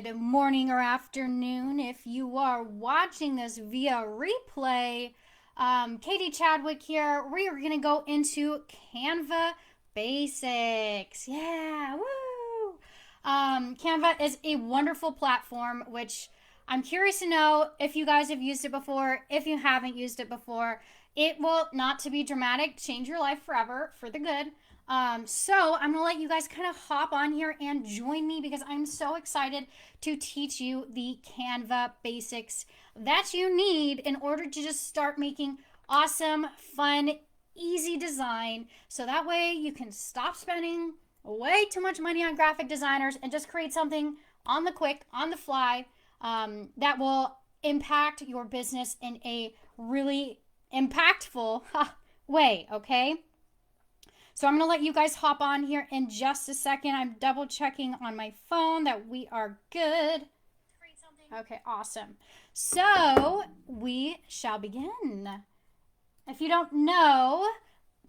good morning or afternoon if you are watching this via replay. Katie Chadwick here. We are going to go into Canva Basics. Yeah, woo! Canva is a wonderful platform, which I'm curious to know if you guys have used it before. If you haven't used it before, it will, not to be dramatic, change your life forever for the good. So I'm gonna let you guys kind of hop on here and join me because I'm so excited to teach you the Canva basics that you need in order to just start making awesome, fun, easy design. So that way you can stop spending way too much money on graphic designers and just create something on the quick, on the fly, that will impact your business in a really impactful way, okay? So I'm going to let you guys hop on here in just a second. I'm double checking on my phone that we are good. Okay, awesome. So we shall begin. If you don't know,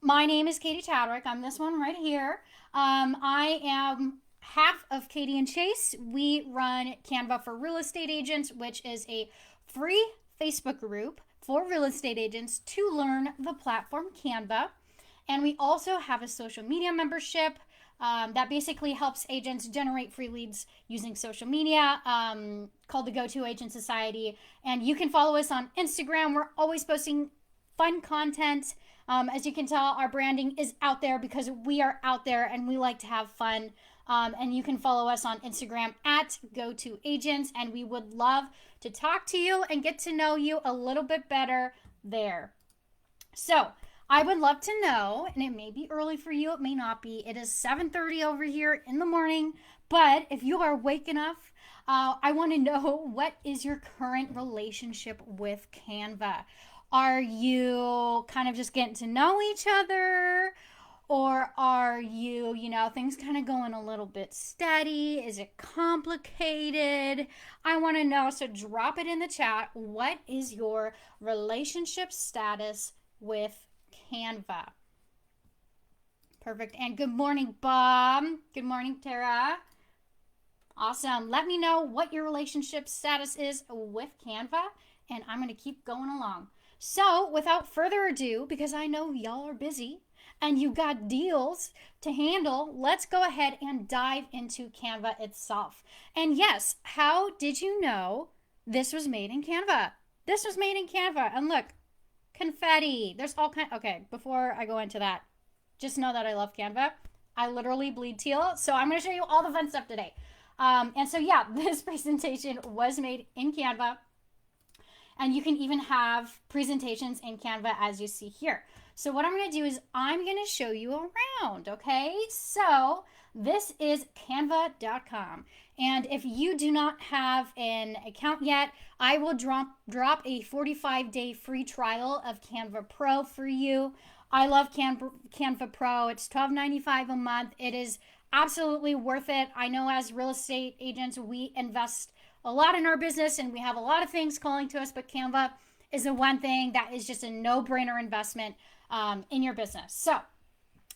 my name is Katie Chadwick. I'm this one right here. I am half of Katie and Chase. We run Canva for Real Estate Agents, which is a free Facebook group for real estate agents to learn the platform Canva. And we also have a social media membership that basically helps agents generate free leads using social media, called the Go-To Agent Society. And you can follow us on Instagram. We're always posting fun content. As you can tell, our branding is out there because we are out there and we like to have fun. And you can follow us on Instagram at Go-To Agents. And we would love to talk to you and get to know you a little bit better there. So I would love to know, and it may be early for you, it may not be. It is 7:30 over here in the morning, but if you are awake enough, I want to know, what is your current relationship with Canva? Are you kind of just getting to know each other? Or are you, things kind of going a little bit steady? Is it complicated? I want to know, so drop it in the chat. What is your relationship status with Canva? Perfect. And good morning, Bob. Good morning, Tara. Awesome. Let me know what your relationship status is with Canva, and I'm going to keep going along. So without further ado, because I know y'all are busy and you got deals to handle, let's go ahead and dive into Canva itself. And yes, how did you know this was made in Canva? This was made in Canva. And look, confetti. There's all kind. Okay, before I go into that, just know that I love Canva. I literally bleed teal. So I'm going to show you all the fun stuff today. And so yeah, this presentation was made in Canva. And you can even have presentations in Canva as you see here. So what I'm going to do is I'm going to show you around, okay? So this is canva.com. And if you do not have an account yet, I will drop a 45-day free trial of Canva Pro for you. I love Canva Pro. It's $12.95 a month. It is absolutely worth it. I know as real estate agents, we invest a lot in our business and we have a lot of things calling to us, but Canva is the one thing that is just a no-brainer investment in your business. So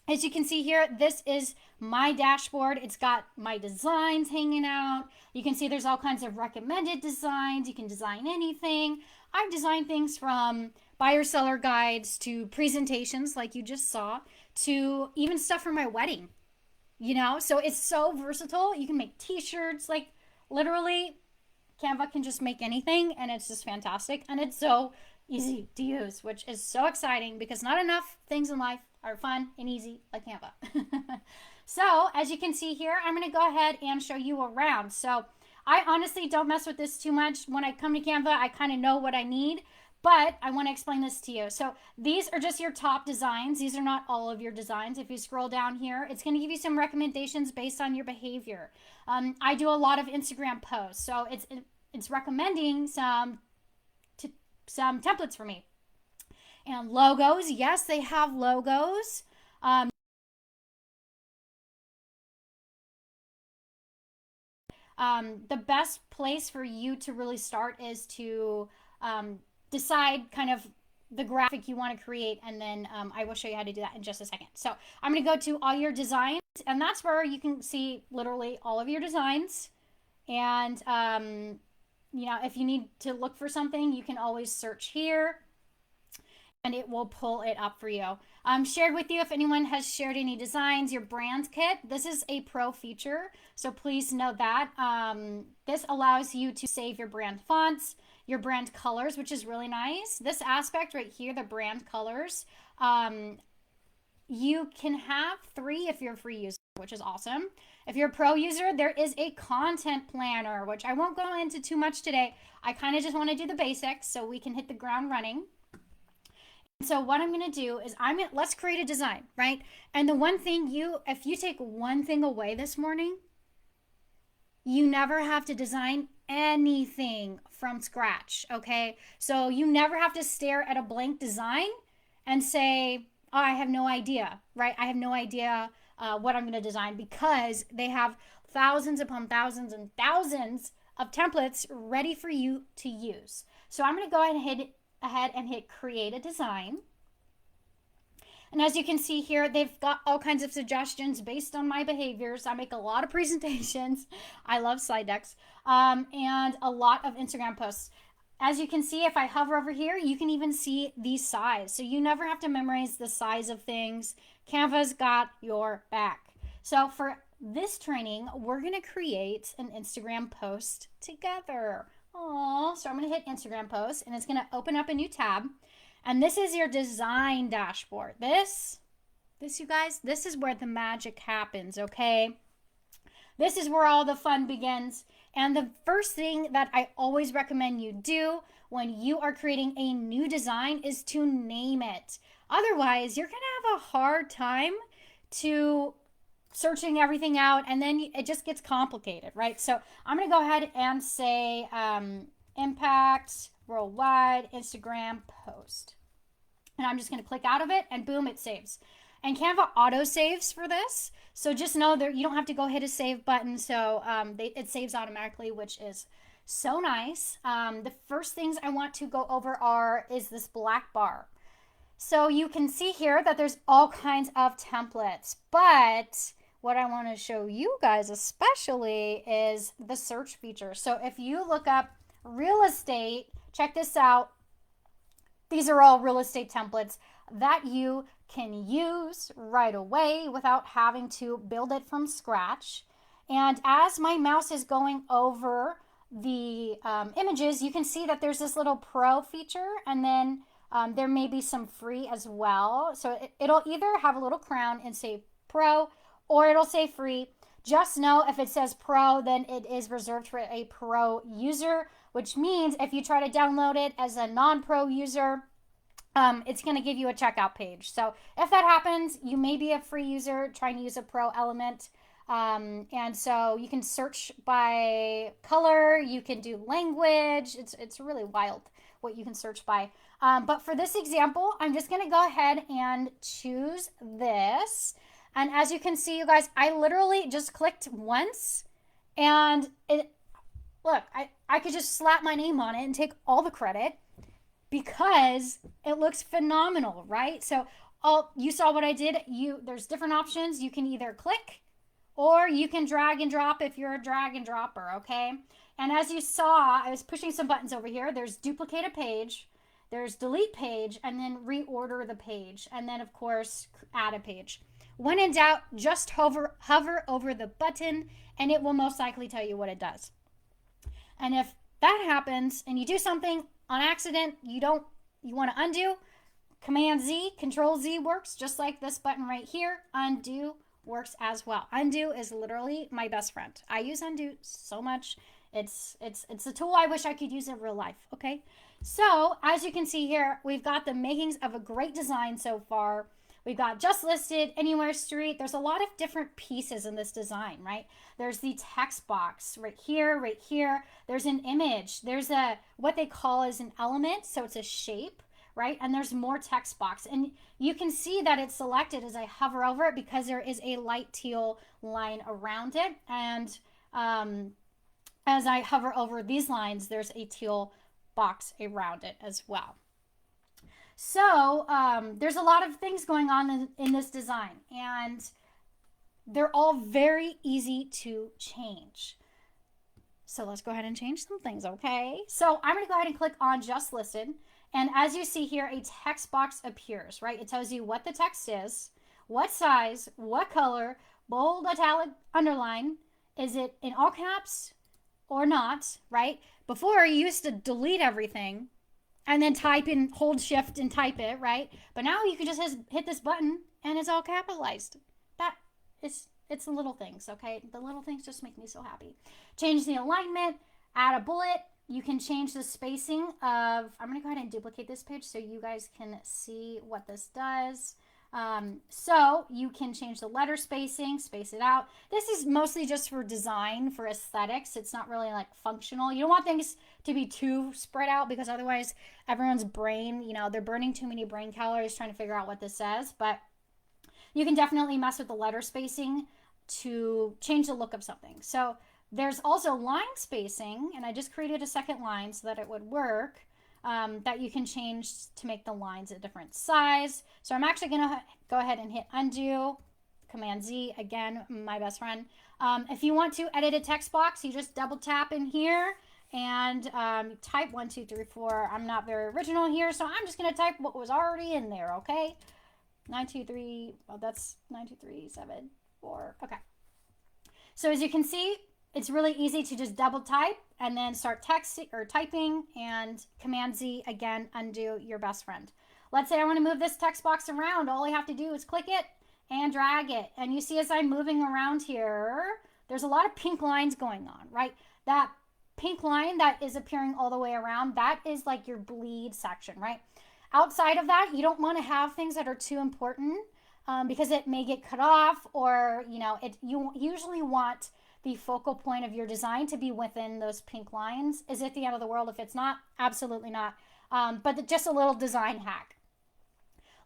as you can see here, this is my dashboard. It's got my designs hanging out. You can see there's all kinds of recommended designs. You can design anything. I've designed things from buyer-seller guides to presentations like you just saw, to even stuff for my wedding. So it's so versatile. You can make t-shirts, like literally Canva can just make anything, and it's just fantastic. And it's so easy to use, which is so exciting because not enough things in life are fun and easy like Canva. So as you can see here, I'm going to go ahead and show you around. So I honestly don't mess with this too much. When I come to Canva, I kind of know what I need, but I want to explain this to you. So these are just your top designs. These are not all of your designs. If you scroll down here, it's going to give you some recommendations based on your behavior. I do a lot of Instagram posts, so it's recommending some templates for me. And logos, yes, they have logos. The best place for you to really start is to decide kind of the graphic you want to create, and then I will show you how to do that in just a second. So I'm going to go to all your designs, and that's where you can see literally all of your designs. And, if you need to look for something, you can always search here and it will pull it up for you. Shared with you if anyone has shared any designs, your brand kit. This is a pro feature, so please know that. This allows you to save your brand fonts, your brand colors, which is really nice. This aspect right here, the brand colors, you can have 3 if you're a free user, which is awesome. If you're a pro user, there is a content planner, which I won't go into too much today. I kind of just want to do the basics so we can hit the ground running. So what I'm going to do is let's create a design, right? And the one thing if you take one thing away this morning, you never have to design anything from scratch, okay? So you never have to stare at a blank design and say, oh, I have no idea, right? I have no idea what I'm going to design, because they have thousands upon thousands and thousands of templates ready for you to use. So I'm going to go ahead and hit create a design. And as you can see here, they've got all kinds of suggestions based on my behaviors. I make a lot of presentations. I love slide decks, and a lot of Instagram posts. As you can see, if I hover over here, you can even see the size. So you never have to memorize the size of things. Canva's got your back. So for this training, we're going to create an Instagram post together. Oh, so I'm going to hit Instagram post, and it's going to open up a new tab. And this is your design dashboard. This, you guys, this is where the magic happens, okay? This is where all the fun begins. And the first thing that I always recommend you do when you are creating a new design is to name it. Otherwise, you're going to have a hard time to searching everything out, and then it just gets complicated, right? So I'm going to go ahead and say impact worldwide Instagram post. And I'm just going to click out of it, and boom, it saves. And Canva auto saves for this. So just know that you don't have to go hit a save button. So it saves automatically, which is so nice. The first things I want to go over is this black bar. So you can see here that there's all kinds of templates, but what I want to show you guys especially is the search feature. So if you look up real estate, check this out. These are all real estate templates that you can use right away without having to build it from scratch. And as my mouse is going over the images, you can see that there's this little pro feature, and then there may be some free as well. So it'll either have a little crown and say pro, or it'll say free. Just know if it says pro, then it is reserved for a pro user, which means if you try to download it as a non-pro user, it's going to give you a checkout page. So if that happens, you may be a free user trying to use a pro element. And so you can search by color, you can do language. It's really wild what you can search by. But for this example, I'm just going to go ahead and choose this. And as you can see, you guys, I literally just clicked once, and look, I could just slap my name on it and take all the credit because it looks phenomenal, right? So you saw what I did. There's different options. You can either click or you can drag and drop if you're a drag and dropper, okay? And as you saw, I was pushing some buttons over here. There's duplicate a page, there's delete page, and then reorder the page, and then of course add a page. When in doubt, just hover over the button, and it will most likely tell you what it does. And if that happens and you do something on accident, you want to undo, Command Z, Control Z works just like this button right here. Undo works as well. Undo is literally my best friend. I use undo so much. It's a tool I wish I could use in real life, okay? So as you can see here, we've got the makings of a great design so far. We've got just listed, anywhere street. There's a lot of different pieces in this design, right? There's the text box right here, right here. There's an image. There's what they call as an element. So it's a shape, right? And there's more text box. And you can see that it's selected as I hover over it because there is a light teal line around it. And as I hover over these lines, there's a teal box around it as well. So there's a lot of things going on in this design, and they're all very easy to change. So let's go ahead and change some things, okay? So I'm going to go ahead and click on just listed. And as you see here, a text box appears, right? It tells you what the text is, what size, what color, bold, italic, underline. Is it in all caps or not, right? Before, you used to delete everything and then type in, hold shift and type it, right? But now you can just hit this button and it's all capitalized. That is, it's the little things, okay? The little things just make me so happy. Change the alignment, add a bullet. You can change the spacing of, I'm gonna go ahead and duplicate this page so you guys can see what this does. So you can change the letter spacing, space it out. This is mostly just for design, for aesthetics. It's not really like functional. You don't want things to be too spread out because otherwise everyone's brain, you know, they're burning too many brain calories trying to figure out what this says. But you can definitely mess with the letter spacing to change the look of something. So there's also line spacing, and I just created a second line so that it would work. That you can change to make the lines a different size. So I'm actually going to go ahead and hit undo, Command Z, again, my best friend. If you want to edit a text box, you just double tap in here and type 1, 2, 3, 4. I'm not very original here, so I'm just going to type what was already in there, okay? 9, 2, 3, oh, that's 9, 2, 3, 7, 4, okay. So as you can see, it's really easy to just double type and then start texting or typing, and Command Z, again, undo, your best friend. Let's say I want to move this text box around. All I have to do is click it and drag it. And you see as I'm moving around here, there's a lot of pink lines going on, right? That pink line that is appearing all the way around, that is like your bleed section, right? Outside of that, you don't want to have things that are too important because it may get cut off, or, you know, you usually want the focal point of your design to be within those pink lines. Is it the end of the world if it's not? Absolutely not. But just a little design hack.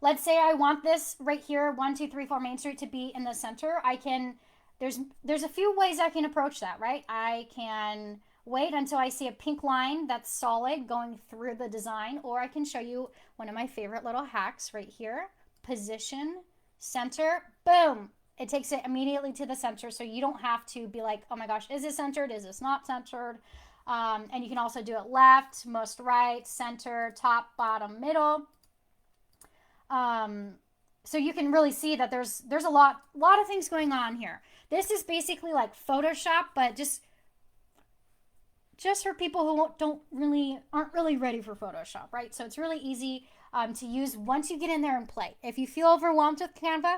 Let's say I want this right here, 1, 2, 3, 4 Main Street, to be in the center. I can, there's a few ways I can approach that, right? I can wait until I see a pink line that's solid going through the design, or I can show you one of my favorite little hacks right here. Position, center, boom. It takes it immediately to the center, so you don't have to be like, oh my gosh, is this centered? Is this not centered? And you can also do it left, most right, center, top, bottom, middle. So you can really see that there's a lot of things going on here. This is basically like Photoshop, but just for people who aren't really ready for Photoshop, right? So it's really easy to use once you get in there and play. If you feel overwhelmed with Canva,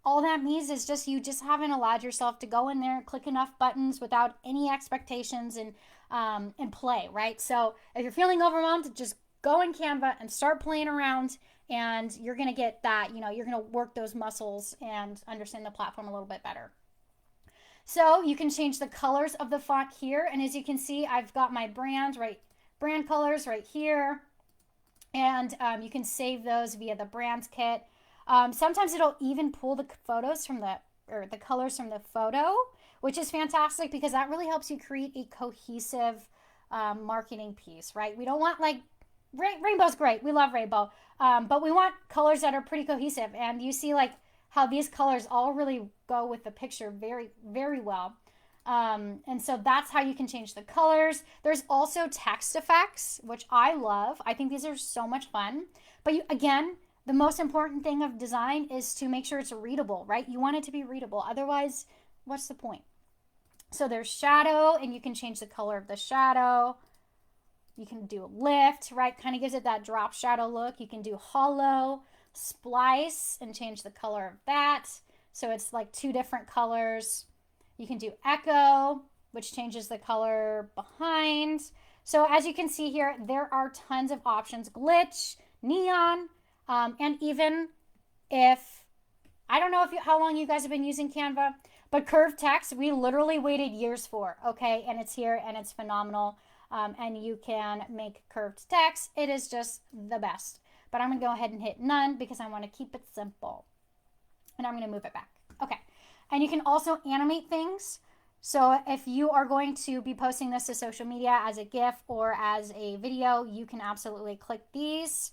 all that means is you just haven't allowed yourself to go in there and click enough buttons without any expectations and play, right? So if you're feeling overwhelmed, just go in Canva and start playing around, and you're going to get that, you know, you're going to work those muscles and understand the platform a little bit better. So you can change the colors of the font here, and as you can see, I've got my brand colors right here, and you can save those via the brands kit. Sometimes it'll even pull the photos from the colors from the photo, which is fantastic because that really helps you create a cohesive marketing piece, right? We don't want like rainbow's great. We love rainbow. But we want colors that are pretty cohesive. And you see like how these colors all really go with the picture very, very well. And so that's how you can change the colors. There's also text effects, which I love. I think these are so much fun. But again, the most important thing of design is to make sure it's readable, right? You want it to be readable. Otherwise, what's the point? So there's shadow, and you can change the color of the shadow. You can do lift, right? Kind of gives it that drop shadow look. You can do hollow, splice, and change the color of that. So it's like 2 different colors. You can do echo, which changes the color behind. So as you can see here, there are tons of options. Glitch, neon, and even if, I don't know how long you guys have been using Canva, but curved text, we literally waited years for, okay? And it's here and it's phenomenal. And you can make curved text. It is just the best. But I'm going to go ahead and hit none because I want to keep it simple. And I'm going to move it back. Okay. And you can also animate things. So if you are going to be posting this to social media as a GIF or as a video, you can absolutely click these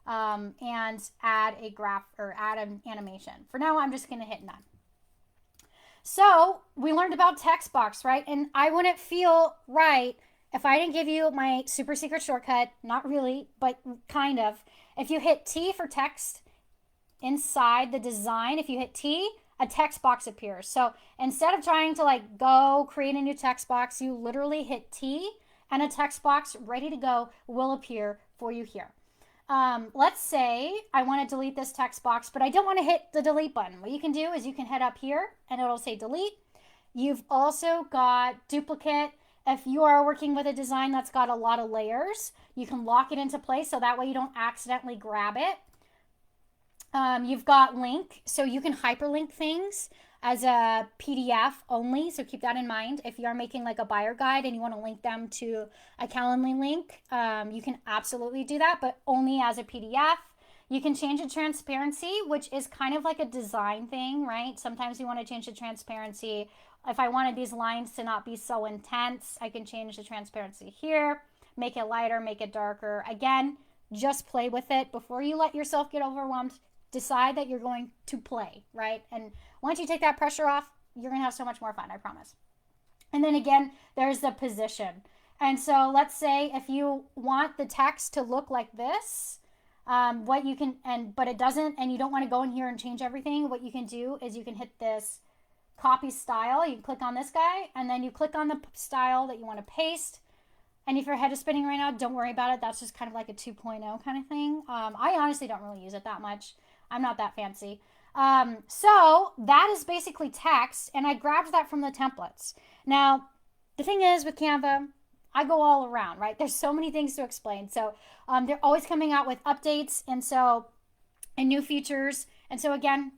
and add a graph or add an animation. For now, I'm just going to hit none. So we learned about text box, right? And I wouldn't feel right if I didn't give you my super secret shortcut. Not really, but kind of. If you hit T for text inside the design, if you hit T, a text box appears. So instead of trying to like go create a new text box, you literally hit T and a text box ready to go will appear for you here. Let's say I want to delete this text box, but I don't want to hit the delete button. What you can do is you can hit up here and it'll say delete. You've also got duplicate. If you are working with a design that's got a lot of layers, you can lock it into place so that way you don't accidentally grab it. You've got link, so you can hyperlink things as a PDF only, so keep that in mind. If you are making like a buyer guide and you want to link them to a Calendly link, you can absolutely do that, but only as a PDF. You can change the transparency, which is kind of like a design thing, right? Sometimes you want to change the transparency. If I wanted these lines to not be so intense, I can change the transparency here, make it lighter, make it darker. Again, just play with it before you let yourself get overwhelmed. Decide that you're going to play, right? And once you take that pressure off, you're going to have so much more fun, I promise. And then again, there's the position. And so let's say if you want the text to look like this, what you can, but it doesn't, and you don't want to go in here and change everything, what you can do is you can hit this copy style. You click on this guy, and then you click on the style that you want to paste. And if your head is spinning right now, don't worry about it. That's just kind of like a 2.0 kind of thing. I honestly don't really use it that much. I'm not that fancy. So that is basically text, and I grabbed that from the templates. Now, the thing is with Canva, I go all around, right? There's so many things to explain. So they're always coming out with updates and new features. And so again,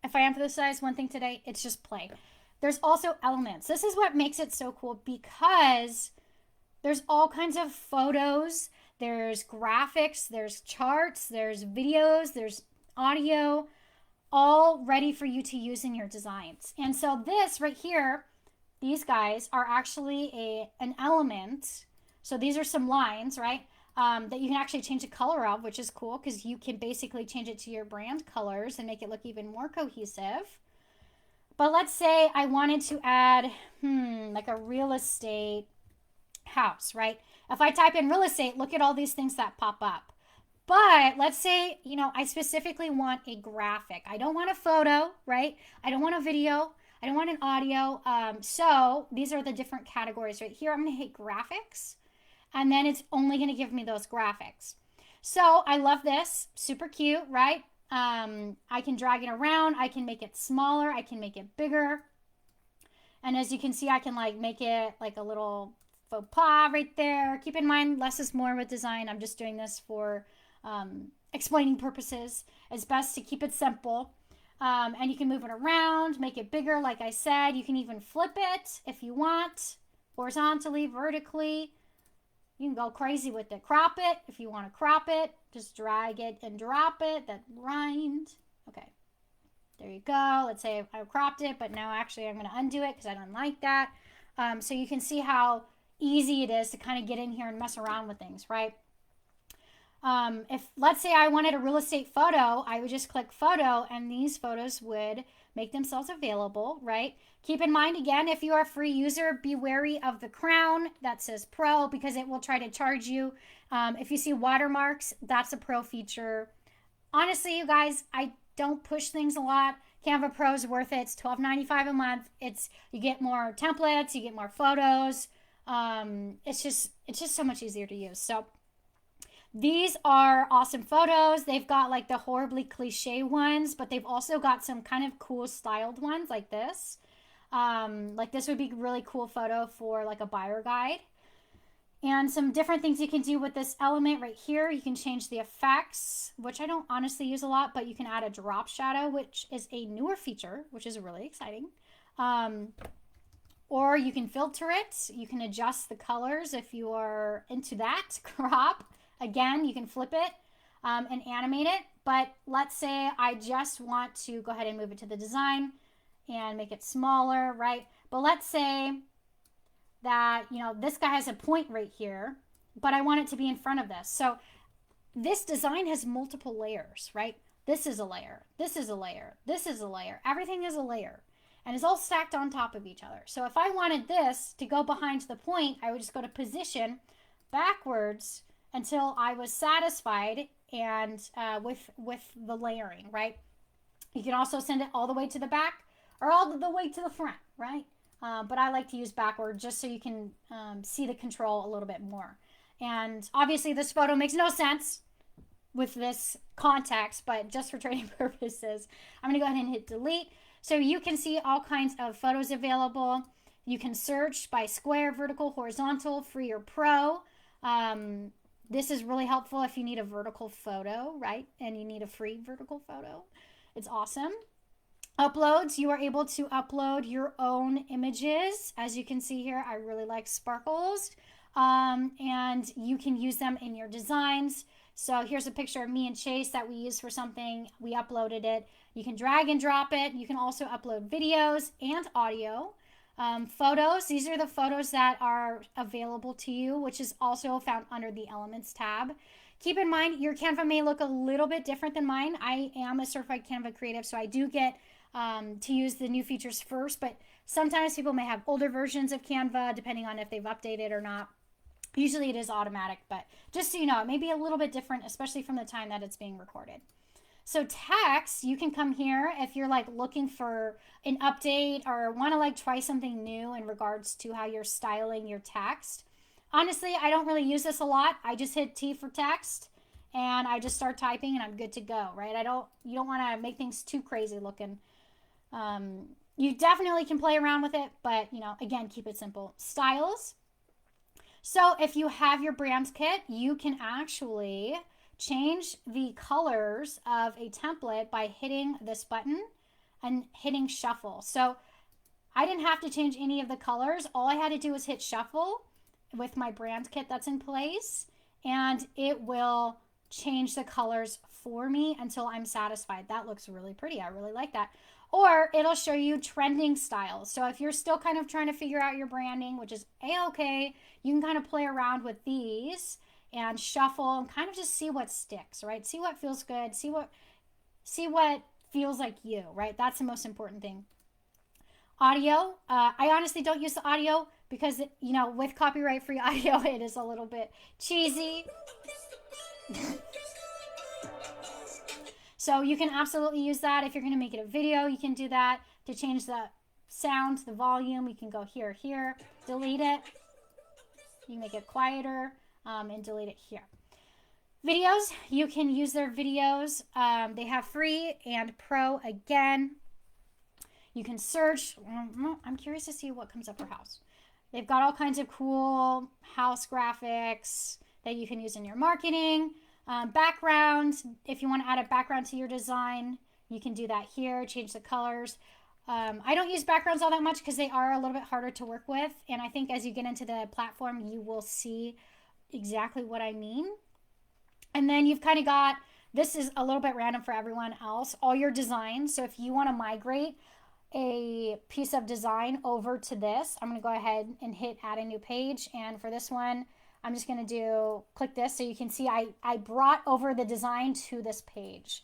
if I emphasize one thing today, it's just play. There's also elements. This is what makes it so cool because there's all kinds of photos, there's graphics, there's charts, there's videos, there's audio, all ready for you to use in your designs. And so this right here, these guys are actually an element. So these are some lines, right? That you can actually change the color of, which is cool because you can basically change it to your brand colors and make it look even more cohesive. But let's say I wanted to add, like a real estate house, right? If I type in real estate, look at all these things that pop up. But let's say, I specifically want a graphic. I don't want a photo, right? I don't want a video. I don't want an audio. So these are the different categories right here. I'm going to hit graphics, and then it's only going to give me those graphics. So I love this. Super cute, right? I can drag it around. I can make it smaller. I can make it bigger. And as you can see, I can make it like a little faux pas right there. Keep in mind, less is more with design. I'm just doing this for explaining purposes. It's best to keep it simple. And you can move it around, make it bigger, like I said. You can even flip it if you want, horizontally, vertically. You can go crazy with it. Crop it if you want to crop it. Just drag it and drop it. That rhymed. Okay. There you go. Let's say I cropped it, but now actually I'm going to undo it because I don't like that. So you can see how easy it is to kind of get in here and mess around with things, right? If let's say I wanted a real estate photo, I would just click photo and these photos would make themselves available, right? Keep in mind, again, if you are a free user, be wary of the crown that says pro because it will try to charge you. If you see watermarks, that's a pro feature. Honestly, you guys, I don't push things a lot. Canva Pro is worth it. It's $12.95 a month. You get more templates, you get more photos. It's just so much easier to use. So these are awesome photos. They've got like the horribly cliche ones, but they've also got some kind of cool styled ones like this. Like this would be a really cool photo for like a buyer guide. And some different things you can do with this element right here. You can change the effects, which I don't honestly use a lot, but you can add a drop shadow, which is a newer feature, which is really exciting. Or you can filter it. You can adjust the colors if you are into that. Crop. Again, you can flip it and animate it. But let's say I just want to go ahead and move it to the design and make it smaller, right? But let's say that, this guy has a point right here, but I want it to be in front of this. So this design has multiple layers, right? This is a layer. This is a layer. This is a layer. Everything is a layer. and it's all stacked on top of each other. So if I wanted this to go behind the point, I would just go to position backwards until I was satisfied and with the layering, right? You can also send it all the way to the back or all the way to the front, right? But I like to use backward just so you can see the control a little bit more. And obviously this photo makes no sense with this context, but just for training purposes, I'm going to go ahead and hit delete. So you can see all kinds of photos available. You can search by square, vertical, horizontal, free or pro. This is really helpful if you need a vertical photo, right? And you need a free vertical photo. It's awesome. Uploads, you are able to upload your own images. As you can see here, I really like sparkles. And you can use them in your designs. So here's a picture of me and Chase that we used for something. We uploaded it. You can drag and drop it. You can also upload videos and audio. Photos, these are the photos that are available to you, which is also found under the Elements tab. Keep in mind, your Canva may look a little bit different than mine. I am a certified Canva creative, so I do get to use the new features first, but sometimes people may have older versions of Canva, depending on if they've updated or not. Usually it is automatic, but just so you know, it may be a little bit different, especially from the time that it's being recorded. So text, you can come here if you're like looking for an update or want to like try something new in regards to how you're styling your text. Honestly, I don't really use this a lot. I just hit T for text and I just start typing and I'm good to go, right? You don't want to make things too crazy looking. You definitely can play around with it, but again, keep it simple. Styles. So if you have your brand kit, you can actually change the colors of a template by hitting this button and hitting shuffle. So I didn't have to change any of the colors. All I had to do was hit shuffle with my brand kit that's in place, and it will change the colors for me until I'm satisfied. That looks really pretty. I really like that. Or it'll show you trending styles. So if you're still kind of trying to figure out your branding, which is a-okay, you can kind of play around with these and shuffle and kind of just see what sticks, right? See what feels good. See what feels like you, right? That's the most important thing. Audio. I honestly don't use the audio because, with copyright-free audio, it is a little bit cheesy. So you can absolutely use that. If you're going to make it a video, you can do that. To change the sound, the volume, you can go here, delete it. You can make it quieter and delete it here. Videos, you can use their videos. They have free and pro again. You can search. I'm curious to see what comes up for house. They've got all kinds of cool house graphics that you can use in your marketing. Background, if you want to add a background to your design, you can do that here. Change the colors. I don't use backgrounds all that much because they are a little bit harder to work with. And I think as you get into the platform, you will see exactly what I mean. And then you've kind of got, this is a little bit random for everyone else, all your designs. So if you want to migrate a piece of design over to this, I'm going to go ahead and hit add a new page. And for this one, I'm just going to click this so you can see I brought over the design to this page,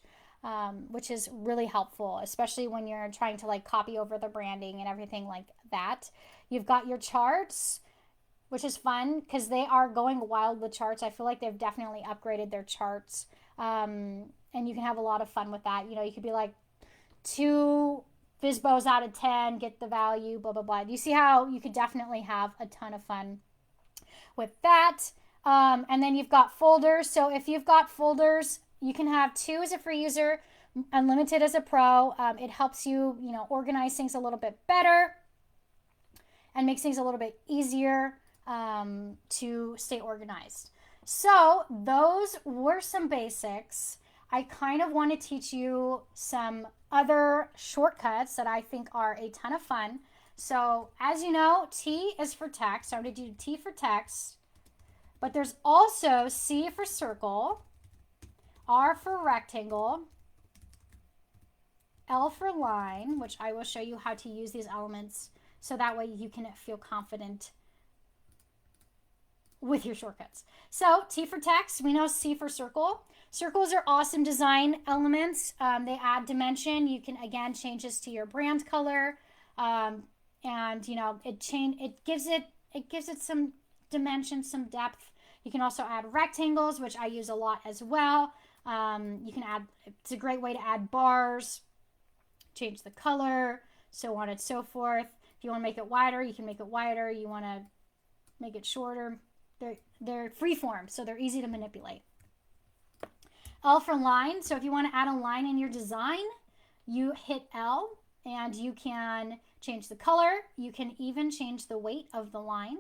which is really helpful, especially when you're trying to like copy over the branding and everything like that. You've got your charts, which is fun because they are going wild with charts. I feel like they've definitely upgraded their charts, and you can have a lot of fun with that. You could be like 2 Fizbos out of 10, get the value, blah, blah, blah. You see how you could definitely have a ton of fun with that. And then you've got folders. So if you've got folders, you can have 2 as a free user, unlimited as a pro. It helps you, organize things a little bit better and makes things a little bit easier to stay organized. So those were some basics. I kind of want to teach you some other shortcuts that I think are a ton of fun. So as you know, T is for text. So I'm going to do T for text. But there's also C for circle, R for rectangle, L for line, which I will show you how to use these elements so that way you can feel confident with your shortcuts. So T for text, we know C for circle. Circles are awesome design elements. They add dimension. You can, again, change this to your brand color. And it gives it some dimension, some depth. You can also add rectangles, which I use a lot as well. You can add, it's a great way to add bars, change the color, so on and so forth. If you want to make it wider, you can make it wider. You want to make it shorter. They're freeform, so they're easy to manipulate. L for line. So if you want to add a line in your design, you hit L and you can change the color. You can even change the weight of the line.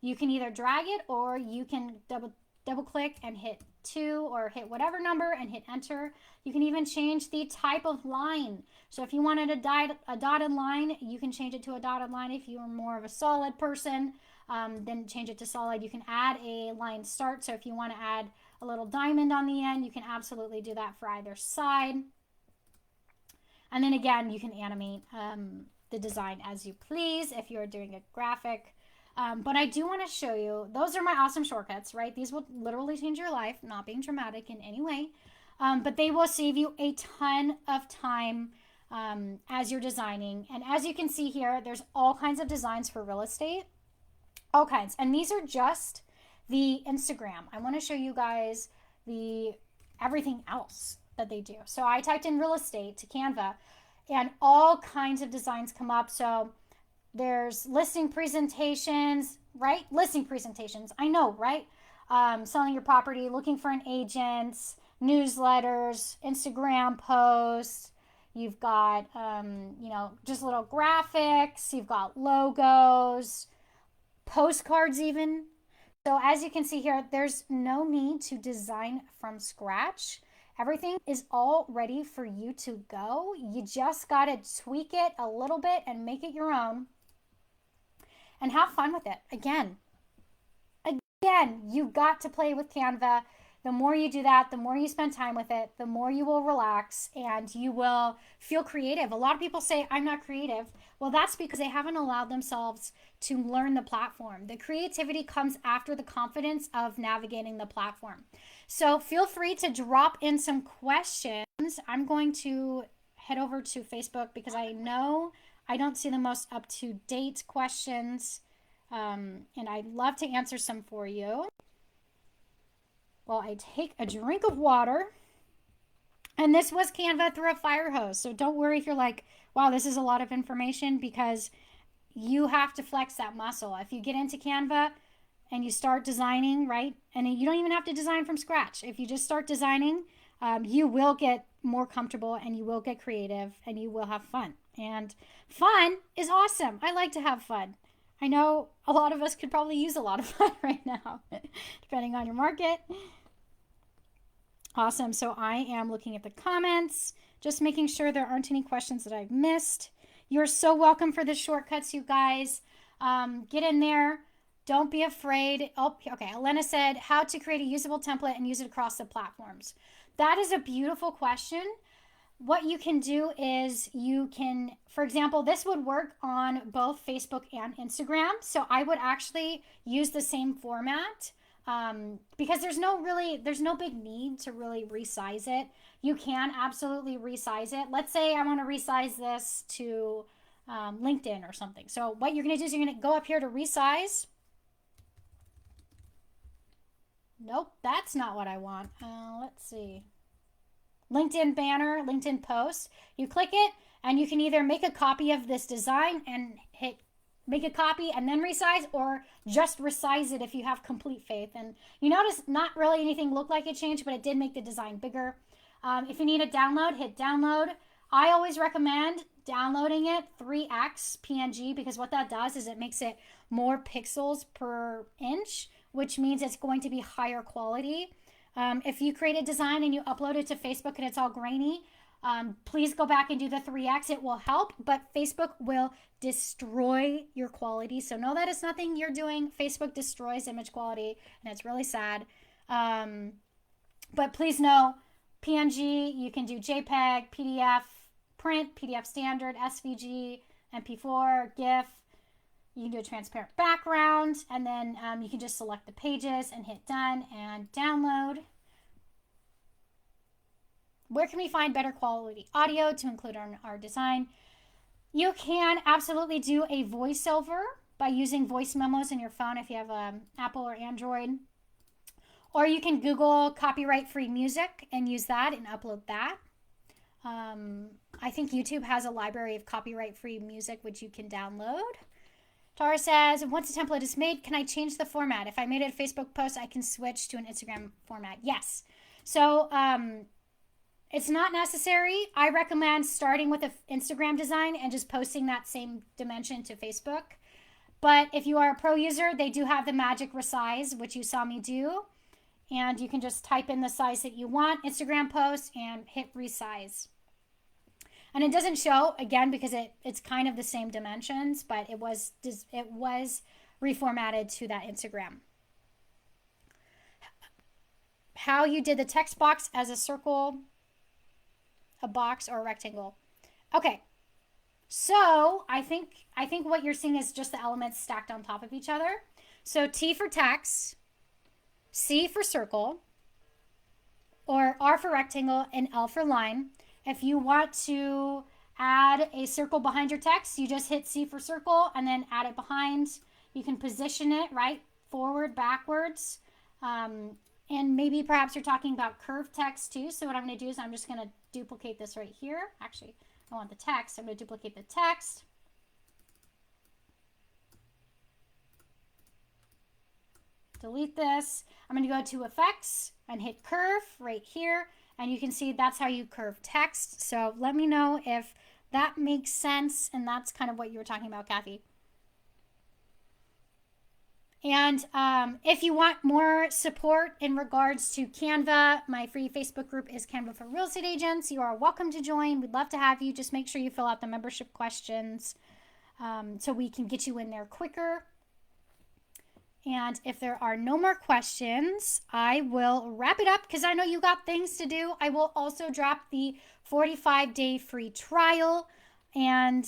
You can either drag it or you can double click and hit 2 or hit whatever number and hit enter. You can even change the type of line. So if you wanted a dotted line, you can change it to a dotted line. If you are more of a solid person, then change it to solid. You can add a line start. So if you want to add a little diamond on the end, you can absolutely do that for either side. And then again, you can animate the design as you please if you're doing a graphic. But I do want to show you, those are my awesome shortcuts, right? These will literally change your life, not being dramatic in any way. But they will save you a ton of time as you're designing. And as you can see here, there's all kinds of designs for real estate. All kinds. And these are just the Instagram. I want to show you guys the everything else that they do. So I typed in real estate to Canva and all kinds of designs come up. So there's listing presentations, right? Listing presentations. I know, right? Selling your property, looking for an agent, newsletters, Instagram posts. You've got, just little graphics. You've got logos, postcards even. So as you can see here, there's no need to design from scratch. Everything is all ready for you to go. You just got to tweak it a little bit and make it your own and have fun with it. Again, you got to play with Canva. The more you do that, the more you spend time with it, the more you will relax and you will feel creative. A lot of people say, I'm not creative. Well, that's because they haven't allowed themselves to learn the platform. The creativity comes after the confidence of navigating the platform. So feel free to drop in some questions. I'm going to head over to Facebook because I know I don't see the most up-to-date questions. And I'd love to answer some for you. Well, I take a drink of water. And this was Canva through a fire hose. So don't worry if you're like, wow, this is a lot of information, because you have to flex that muscle. If you get into Canva and you start designing, right? And you don't even have to design from scratch. If you just start designing, you will get more comfortable and you will get creative and you will have fun. And fun is awesome. I like to have fun. I know a lot of us could probably use a lot of fun right now, depending on your market. Awesome. So I am looking at the comments, just making sure there aren't any questions that I've missed. You're so welcome for the shortcuts, you guys. Get in there. Don't be afraid. Oh, okay. Elena said, how to create a usable template and use it across the platforms. That is a beautiful question. What you can do is you can, for example, this would work on both Facebook and Instagram. So I would actually use the same format because there's no big need to really resize it. You can absolutely resize it. Let's say I want to resize this to LinkedIn or something. So what you're going to do is you're going to go up here to resize. Nope, that's not what I want. Let's see. LinkedIn banner, LinkedIn post. You click it and you can either make a copy of this design and hit make a copy and then resize, or just resize it if you have complete faith. And you notice not really anything looked like it changed, but it did make the design bigger. If you need a download, hit download. I always recommend downloading it 3x PNG, because what that does is it makes it more pixels per inch, which means it's going to be higher quality. If you create a design and you upload it to Facebook and it's all grainy, please go back and do the 3x. It will help, but Facebook will destroy your quality. So know that it's nothing you're doing. Facebook destroys image quality, and it's really sad. But please know, PNG, you can do JPEG, PDF, print, PDF standard, SVG, MP4, GIF. You can do a transparent background, and then you can just select the pages and hit done and download. Where can we find better quality audio to include our design? You can absolutely do a voiceover by using voice memos in your phone if you have Apple or Android. Or you can Google copyright free music and use that and upload that. I think YouTube has a library of copyright free music which you can download. Tara says, once a template is made, can I change the format? If I made it a Facebook post, I can switch to an Instagram format. Yes. So it's not necessary. I recommend starting with an Instagram design and just posting that same dimension to Facebook. But if you are a pro user, they do have the magic resize, which you saw me do. And you can just type in the size that you want, Instagram post, and hit resize. And it doesn't show, again, because it's kind of the same dimensions, but it was reformatted to that Instagram. How you did the text box as a circle, a box, or a rectangle. Okay, so I think what you're seeing is just the elements stacked on top of each other. So T for text, C for circle, or R for rectangle, and L for line. If you want to add a circle behind your text, you just hit C for circle and then add it behind. You can position it, right? Forward, backwards. And maybe perhaps you're talking about curved text too. So what I'm going to do is I'm just going to duplicate this right here. Actually, I want the text. I'm going to duplicate the text. Delete this. I'm going to go to effects and hit curve right here. And you can see that's how you curve text. So let me know if that makes sense. And that's kind of what you were talking about, Kathy. And if you want more support in regards to Canva, my free Facebook group is Canva for Real Estate Agents. You are welcome to join. We'd love to have you. Just make sure you fill out the membership questions so we can get you in there quicker. And if there are no more questions, I will wrap it up because I know you got things to do. I will also drop the 45-day free trial, and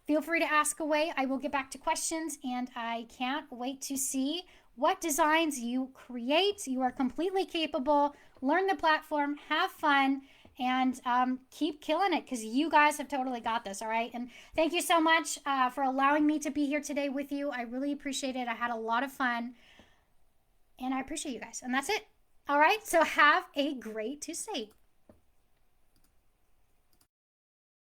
feel free to ask away. I will get back to questions, and I can't wait to see what designs you create. You are completely capable. Learn the platform, have fun, and keep killing it because you guys have totally got this, all right? And thank you so much for allowing me to be here today with you. I really appreciate it. I had a lot of fun, and I appreciate you guys. And that's it. All right, so have a great Tuesday.